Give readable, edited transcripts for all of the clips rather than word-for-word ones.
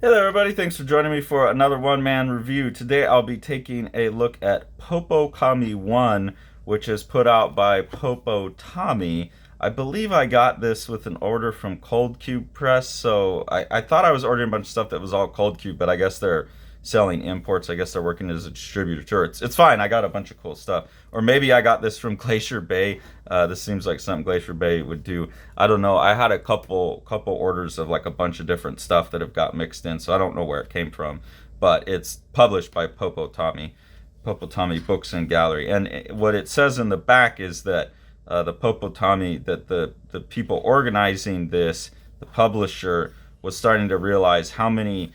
Hey there, everybody. Thanks for joining me for another one-man review. Today I'll be taking a look at Popocomi 1, which is put out by Popotomi. I believe I got this with an order from Cold Cube Press, so I thought I was ordering a bunch of stuff that was all Cold Cube, but I guess they're selling imports. I guess they're working as a distributor. Sure, it's fine. I got a bunch of cool stuff. Or maybe I got this from Glacier Bay. This seems like something Glacier Bay would do. I don't know. I had a couple orders of like a bunch of different stuff that have got mixed in, so I don't know where it came from. But it's published by Popotomi Books and Gallery. And what it says in the back is that the Popotomi, that the people organizing this, the publisher, was starting to realize how many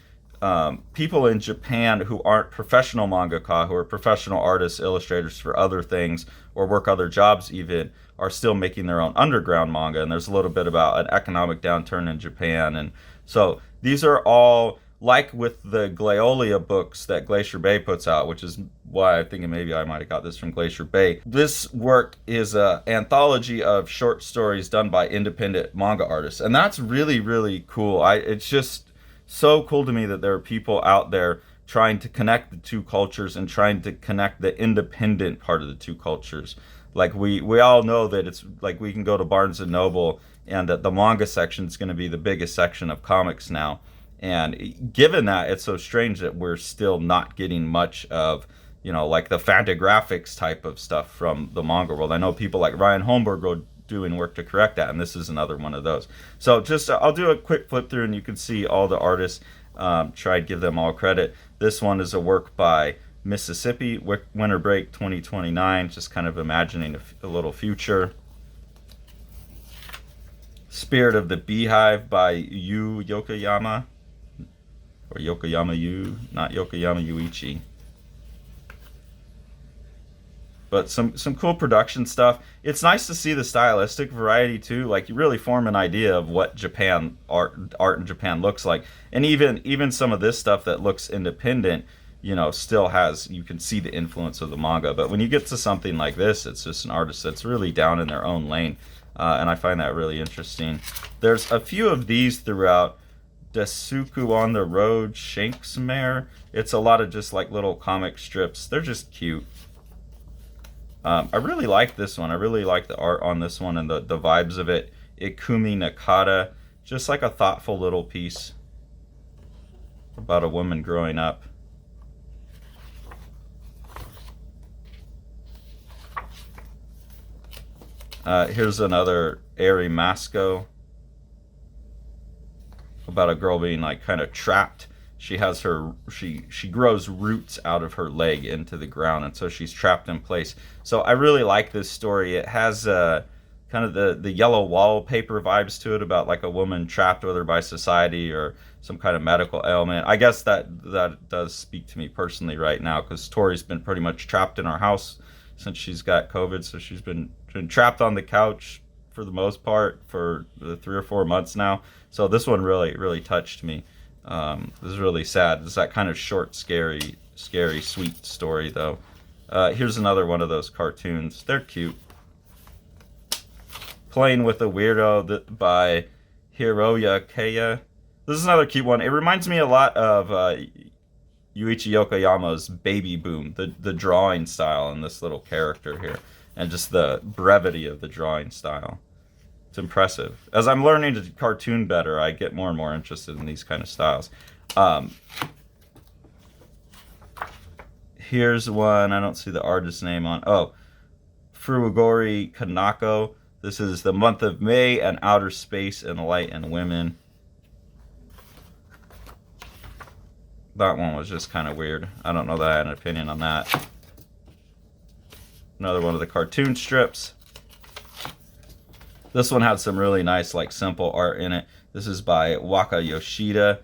people in Japan who aren't professional mangaka, who are professional artists, illustrators for other things, or work other jobs even, are still making their own underground manga. And there's a little bit about an economic downturn in Japan. And so these are all, like with the Glaolia books that Glacier Bay puts out, which is why I think maybe I might have got this from Glacier Bay. This work is an anthology of short stories done by independent manga artists. And that's really, really cool. It's just so cool to me that there are people out there trying to connect the two cultures and trying to connect the independent part of the two cultures. Like we all know that it's like we can go to Barnes and Noble and that the manga section is going to be the biggest section of comics now. And given that, it's so strange that we're still not getting much of, like the Fantagraphics type of stuff from the manga world. I know people like Ryan Holmberg go doing work to correct that, and this is another one of those. So just I'll do a quick flip through and you can see all the artists. Try to give them all credit. This one is a work by Mississippi, Winter Break 2029, just kind of imagining a little future. Spirit of the Beehive by Yu Yokoyama, or Yokoyama Yu, not Yokoyama Yuichi. But some cool production stuff. It's nice to see the stylistic variety too. Like you really form an idea of what Japan art in Japan looks like, and even some of this stuff that looks independent, still has, you can see the influence of the manga. But when you get to something like this, it's just an artist that's really down in their own lane, and I find that really interesting. There's a few of these throughout. Desuku on the Road, Shanksmare. It's a lot of just like little comic strips. They're just cute. I really like this one. I really like the art on this one and the vibes of it. Ikumi Nakata, just like a thoughtful little piece about a woman growing up. Here's another Eri Masco about a girl being like kind of trapped. She has she grows roots out of her leg into the ground, and so she's trapped in place. So I really like this story. It has kind of the yellow wallpaper vibes to it, about like a woman trapped, whether by society or some kind of medical ailment. I guess that does speak to me personally right now, because Tori's been pretty much trapped in our house since she's got COVID. So she's been trapped on the couch for the most part for the 3 or 4 months now. So this one really touched me. This is really sad. It's that kind of short, scary, sweet story, though. Here's another one of those cartoons. They're cute. Playing with a Weirdo by Hiroya Keiya. This is another cute one. It reminds me a lot of Yuichi Yokoyama's Baby Boom, the drawing style in this little character here, and just the brevity of the drawing style. It's impressive. As I'm learning to cartoon better, I get more and more interested in these kind of styles. Here's one. I don't see the artist's name on. Oh, Furuigori Kanako. This is The Month of May and Outer Space and Light and Women. That one was just kind of weird. I don't know that I had an opinion on that. Another one of the cartoon strips. This one had some really nice, like, simple art in it. This is by Waka Yoshida.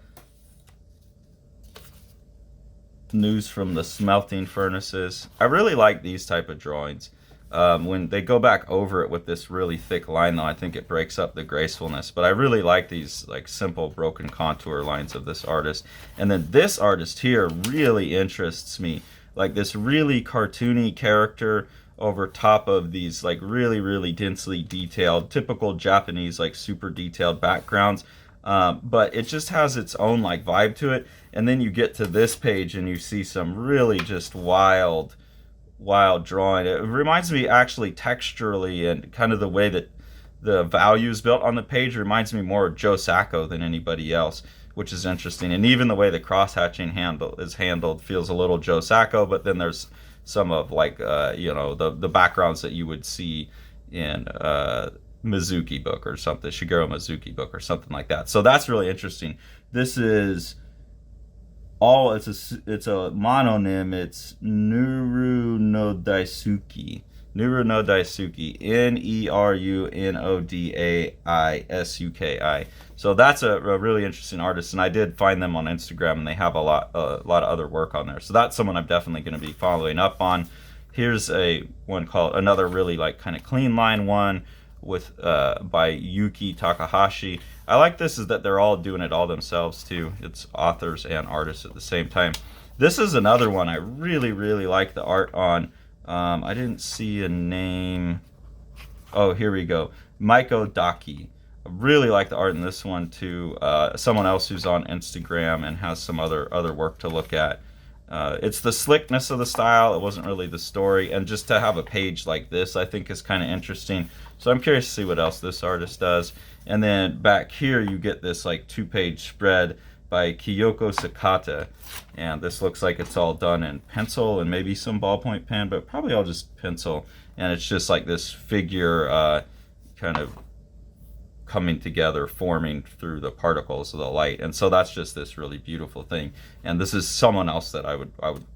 News from the Smelting Furnaces. I really like these type of drawings. When they go back over it with this really thick line, though, I think it breaks up the gracefulness. But I really like these like simple broken contour lines of this artist. And then this artist here really interests me. Like this really cartoony character over top of these like really densely detailed, typical Japanese like super detailed backgrounds. but it just has its own like vibe to it. And then you get to this page and you see some really just wild drawing. It reminds me actually texturally and kind of the way that the value is built on the page reminds me more of Joe Sacco than anybody else, which is interesting. And even the way the cross-hatching is handled feels a little Joe Sacco, but then there's some of like the backgrounds that you would see in Mizuki book or something, Shigeru Mizuki book or something like that. So that's really interesting. This is it's a mononym. It's Nuru no Daisuki. Nuru no Daisuki. Nerunodaisuki. So that's a really interesting artist, and I did find them on Instagram, and they have a lot of other work on there. So that's someone I'm definitely going to be following up on. Here's one called another really like kind of clean line one with by Yuki Takahashi. I like this is that they're all doing it all themselves too. It's authors and artists at the same time. This is another one I really like the art on. I didn't see a name. Oh, here we go. Maiko Daki. I really like the art in this one too. Someone else who's on Instagram and has some other work to look at. It's the slickness of the style. It wasn't really the story, and just to have a page like this, I think is kind of interesting. So I'm curious to see what else this artist does. And then back here, you get this like 2-page spread by Kyoko Sakata, and this looks like it's all done in pencil and maybe some ballpoint pen, but probably all just pencil. And it's just like this figure kind of coming together, forming through the particles of the light. And so that's just this really beautiful thing. And this is someone else that I would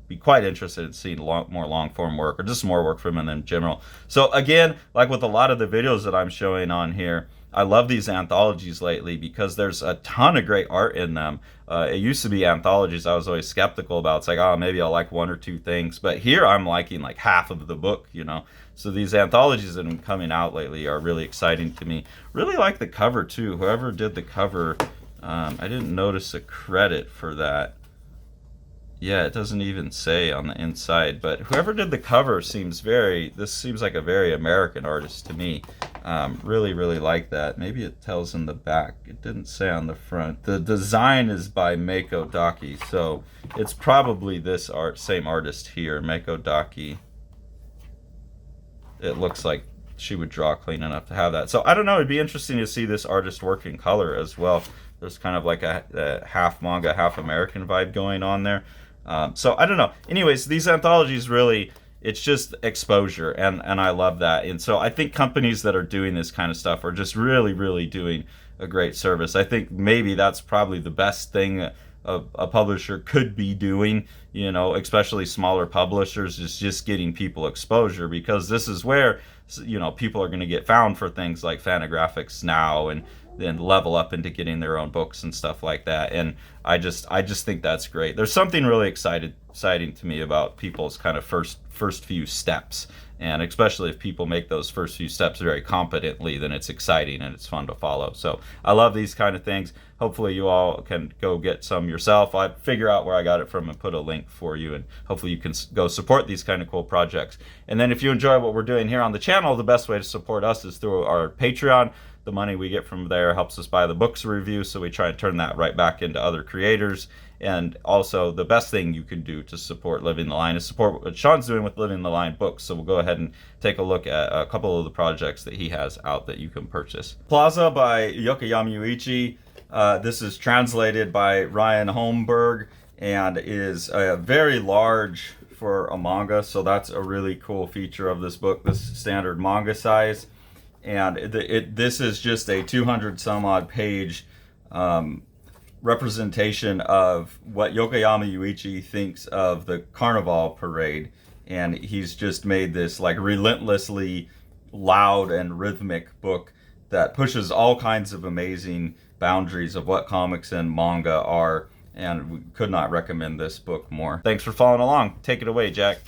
be quite interested in seeing more long form work, or just more work from him in general. So again, like with a lot of the videos that I'm showing on here, I love these anthologies lately because there's a ton of great art in them. It used to be anthologies I was always skeptical about. It's like, oh, maybe I'll like one or two things. But here I'm liking like half of the book, you know. So these anthologies that have been coming out lately are really exciting to me. Really like the cover too. Whoever did the cover, I didn't notice a credit for that. Yeah, it doesn't even say on the inside, but whoever did the cover seems like a very American artist to me. Really like that. Maybe it tells in the back. It didn't say on the front. The design is by Maiko Daki, so it's probably this same artist here, Maiko Daki. It looks like she would draw clean enough to have that. So I don't know, it'd be interesting to see this artist work in color as well. There's kind of like a half manga, half American vibe going on there. So I don't know. Anyways, these anthologies really, it's just exposure, and I love that. And so I think companies that are doing this kind of stuff are just really doing a great service. I think maybe that's probably the best thing a publisher could be doing, you know, especially smaller publishers, is just getting people exposure, because this is where, you know, people are going to get found for things like Fantagraphics now, and then level up into getting their own books and stuff like that. And I just think that's great. There's something really exciting to me about people's kind of first few steps, and especially if people make those first few steps very competently, then it's exciting and it's fun to follow. So I love these kind of things. Hopefully you all can go get some yourself. I figure out where I got it from and put a link for you, and hopefully you can go support these kind of cool projects. And then if you enjoy what we're doing here on the channel, the best way to support us is through our Patreon. The money we get from there helps us buy the books review, so we try and turn that right back into other creators. And also, the best thing you can do to support Living the Line is support what Sean's doing with Living the Line books. So we'll go ahead and take a look at a couple of the projects that he has out that you can purchase. Plaza by Yokoyama Yuichi. This is translated by Ryan Holmberg and is very large for a manga, so that's a really cool feature of this book, this standard manga size. And this is just a 200 some odd page representation of what Yokoyama Yuichi thinks of the Carnival Parade. And he's just made this like relentlessly loud and rhythmic book that pushes all kinds of amazing boundaries of what comics and manga are. And we could not recommend this book more. Thanks for following along. Take it away, Jack.